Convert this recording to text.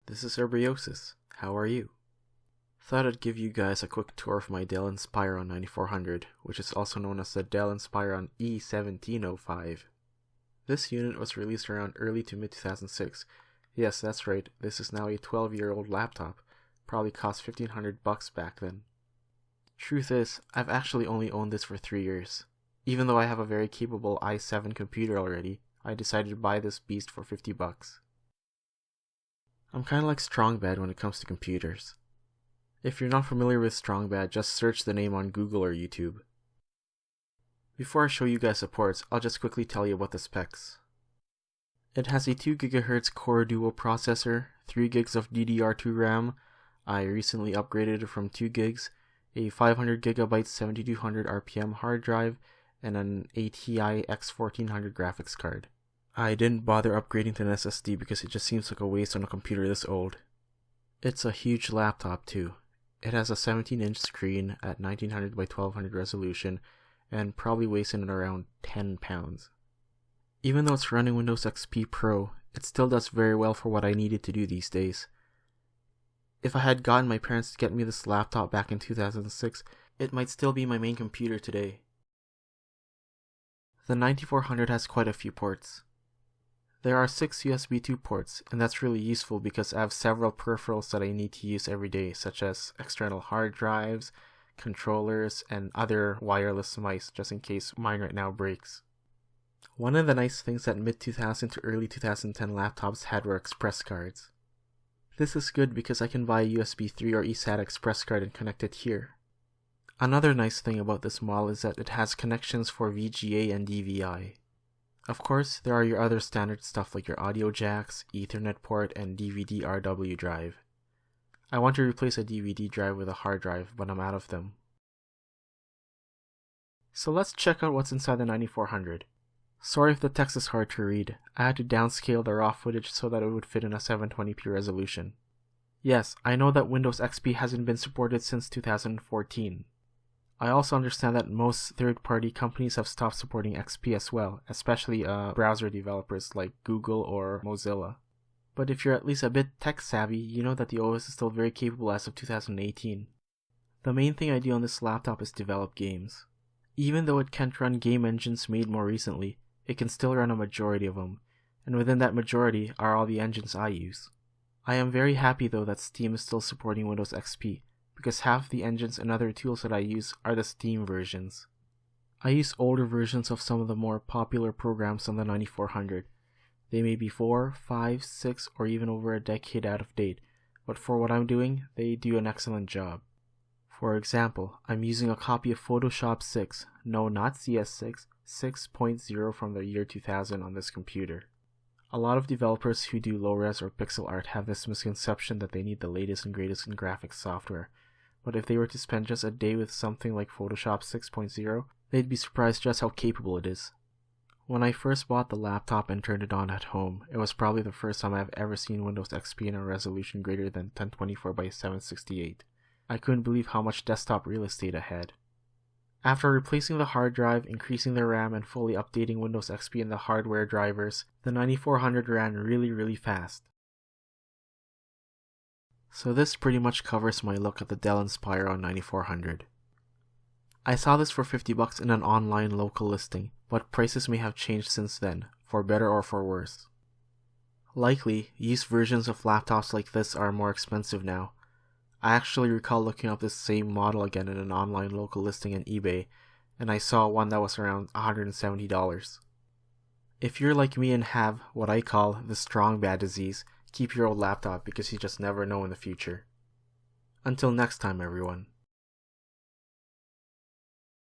This is Herbaiosis. How are you? Thought I'd give you guys a quick tour of my Dell Inspiron 9400, which is also known as the Dell Inspiron E1705. This unit was released around early to mid 2006. Yes, that's right, this is now a 12-year-old laptop. Probably cost $1,500 back then. Truth is, I've actually only owned this for 3 years. Even though I have a very capable i7 computer already, I decided to buy this beast for $50. I'm kinda like Strongbad when it comes to computers. If you're not familiar with Strongbad, just search the name on Google or YouTube. Before I show you guys the ports, I'll just quickly tell you about the specs. It has a 2 GHz Core Duo processor, 3 GB of DDR2 RAM, I recently upgraded it from 2 GB, a 500 GB 7200 RPM hard drive, and an ATI X1400 graphics card. I didn't bother upgrading to an SSD because it just seems like a waste on a computer this old. It's a huge laptop too. It has a 17-inch screen at 1900 by 1200 resolution and probably weighs in at around 10 pounds. Even though it's running Windows XP Pro, it still does very well for what I needed to do these days. If I had gotten my parents to get me this laptop back in 2006, it might still be my main computer today. The 9400 has quite a few ports. There are 6 USB 2 ports, and that's really useful because I have several peripherals that I need to use every day, such as external hard drives, controllers, and other wireless mice, just in case mine right now breaks. One of the nice things that mid-2000 to early 2010 laptops had were express cards. This is good because I can buy a USB 3 or eSATA express card and connect it here. Another nice thing about this model is that it has connections for VGA and DVI. Of course, there are your other standard stuff like your audio jacks, Ethernet port, and DVD-RW drive. I want to replace a DVD drive with a hard drive, but I'm out of them. So let's check out what's inside the 9400. Sorry if the text is hard to read. I had to downscale the raw footage so that it would fit in a 720p resolution. Yes, I know that Windows XP hasn't been supported since 2014. I also understand that most third-party companies have stopped supporting XP as well, especially browser developers like Google or Mozilla. But if you're at least a bit tech-savvy, you know that the OS is still very capable as of 2018. The main thing I do on this laptop is develop games. Even though it can't run game engines made more recently, it can still run a majority of them, and within that majority are all the engines I use. I am very happy though that Steam is still supporting Windows XP, because half the engines and other tools that I use are the Steam versions. I use older versions of some of the more popular programs on the 9400. They may be 4, 5, 6, or even over a decade out of date, but for what I'm doing, they do an excellent job. For example, I'm using a copy of Photoshop 6, no not CS6, 6.0 from the year 2000 on this computer. A lot of developers who do low-res or pixel art have this misconception that they need the latest and greatest in graphics software, but if they were to spend just a day with something like Photoshop 6.0, they'd be surprised just how capable it is. When I first bought the laptop and turned it on at home, it was probably the first time I've ever seen Windows XP in a resolution greater than 1024 by 768. I couldn't believe how much desktop real estate I had. After replacing the hard drive, increasing the RAM, and fully updating Windows XP and the hardware drivers, the 9400 ran really fast. So this pretty much covers my look at the Dell Inspiron 9400. I saw this for $50 in an online local listing, but prices may have changed since then, for better or for worse. Likely, used versions of laptops like this are more expensive now. I actually recall looking up this same model again in an online local listing on eBay, and I saw one that was around $170. If you're like me and have what I call the Strongbad disease, keep your old laptop because you just never know in the future. Until next time, everyone.